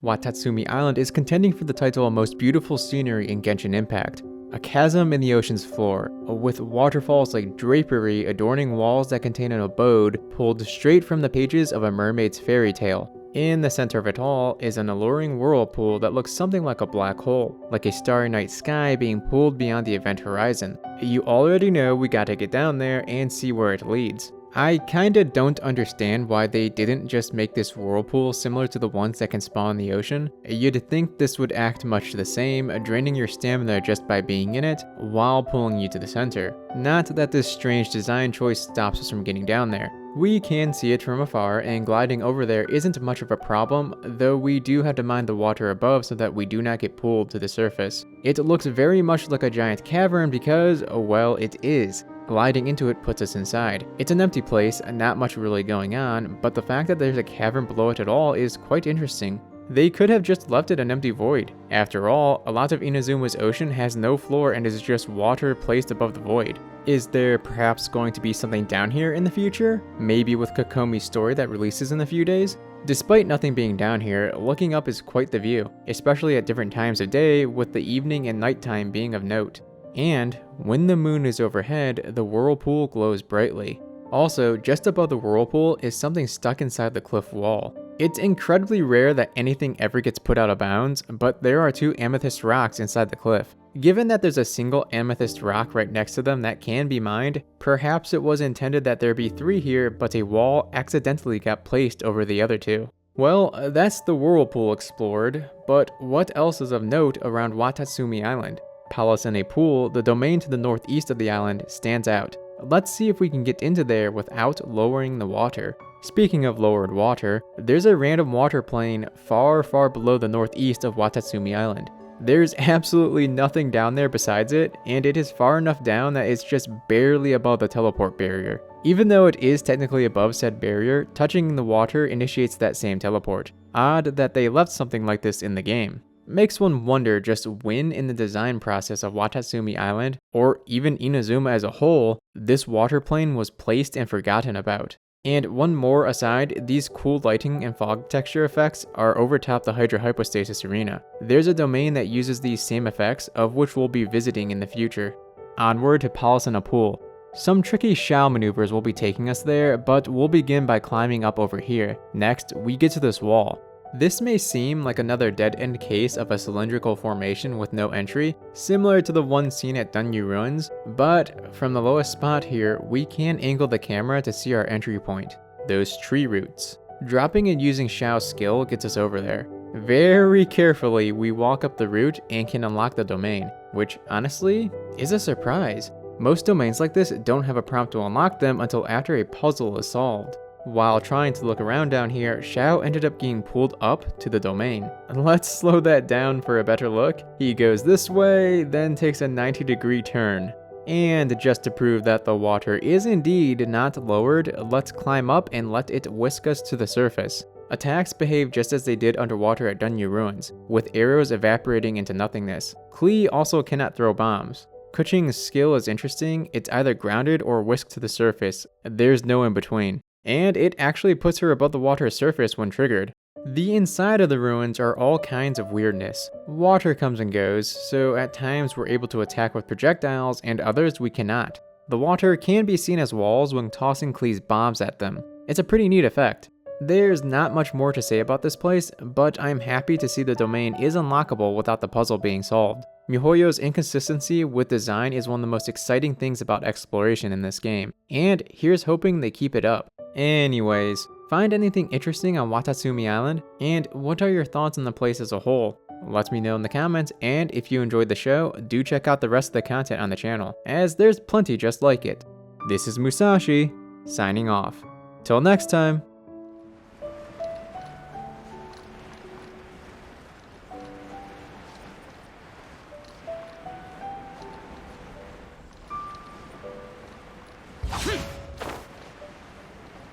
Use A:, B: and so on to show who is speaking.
A: Watatsumi Island is contending for the title of most beautiful scenery in Genshin Impact. A chasm in the ocean's floor, with waterfalls like drapery adorning walls that contain an abode pulled straight from the pages of a mermaid's fairy tale. In the center of it all is an alluring whirlpool that looks something like a black hole, like a starry night sky being pulled beyond the event horizon. You already know we gotta get down there and see where it leads. I kinda don't understand why they didn't just make this whirlpool similar to the ones that can spawn in the ocean. You'd think this would act much the same, draining your stamina just by being in it, while pulling you to the center. Not that this strange design choice stops us from getting down there. We can see it from afar, and gliding over there isn't much of a problem, though we do have to mind the water above so that we do not get pulled to the surface. It looks very much like a giant cavern because, well, it is. Gliding into it puts us inside. It's an empty place, not much really going on, but the fact that there's a cavern below it at all is quite interesting. They could have just left it an empty void. After all, a lot of Inazuma's ocean has no floor and is just water placed above the void. Is there perhaps going to be something down here in the future? Maybe with Kokomi's story that releases in a few days? Despite nothing being down here, looking up is quite the view, especially at different times of day, with the evening and nighttime being of note. And when the moon is overhead, the whirlpool glows brightly. Also, just above the whirlpool is something stuck inside the cliff wall. It's incredibly rare that anything ever gets put out of bounds, but there are two amethyst rocks inside the cliff. Given that there's a single amethyst rock right next to them that can be mined, perhaps it was intended that there be three here, but a wall accidentally got placed over the other two. Well, that's the whirlpool explored, but what else is of note around Watatsumi Island? Palace in a pool, the domain to the northeast of the island, stands out. Let's see if we can get into there without lowering the water. Speaking of lowered water, there's a random water plane far below the northeast of Watatsumi Island. There's absolutely nothing down there besides it, and it is far enough down that it's just barely above the teleport barrier. Even though it is technically above said barrier, touching the water initiates that same teleport. Odd that they left something like this in the game. Makes one wonder just when in the design process of Watatsumi Island, or even Inazuma as a whole, this water plane was placed and forgotten about. And one more aside, these cool lighting and fog texture effects are over top the Hydra Hypostasis arena. There's a domain that uses these same effects, of which we'll be visiting in the future. Onward to Palace in a Pool. Some tricky Shao maneuvers will be taking us there, but we'll begin by climbing up over here. Next, we get to this wall. This may seem like another dead-end case of a cylindrical formation with no entry, similar to the one seen at Dunyu Ruins, but from the lowest spot here, we can angle the camera to see our entry point, those tree roots. Dropping and using Shao's skill gets us over there. Very carefully, we walk up the route and can unlock the domain, which honestly is a surprise. Most domains like this don't have a prompt to unlock them until after a puzzle is solved. While trying to look around down here, Shao ended up getting pulled up to the domain. Let's slow that down for a better look. He goes this way, then takes a 90-degree turn. And just to prove that the water is indeed not lowered, let's climb up and let it whisk us to the surface. Attacks behave just as they did underwater at Dunyu Ruins, with arrows evaporating into nothingness. Klee also cannot throw bombs. Kuching's skill is interesting, it's either grounded or whisked to the surface, there's no in between. And it actually puts her above the water's surface when triggered. The inside of the ruins are all kinds of weirdness. Water comes and goes, so at times we're able to attack with projectiles and others we cannot. The water can be seen as walls when tossing Klee's bombs at them. It's a pretty neat effect. There's not much more to say about this place, but I'm happy to see the domain is unlockable without the puzzle being solved. MiHoYo's inconsistency with design is one of the most exciting things about exploration in this game, and here's hoping they keep it up. Anyways, find anything interesting on Watatsumi Island? And what are your thoughts on the place as a whole? Let me know in the comments, and if you enjoyed the show, do check out the rest of the content on the channel, as there's plenty just like it. This is Moosashi, signing off. Till next time.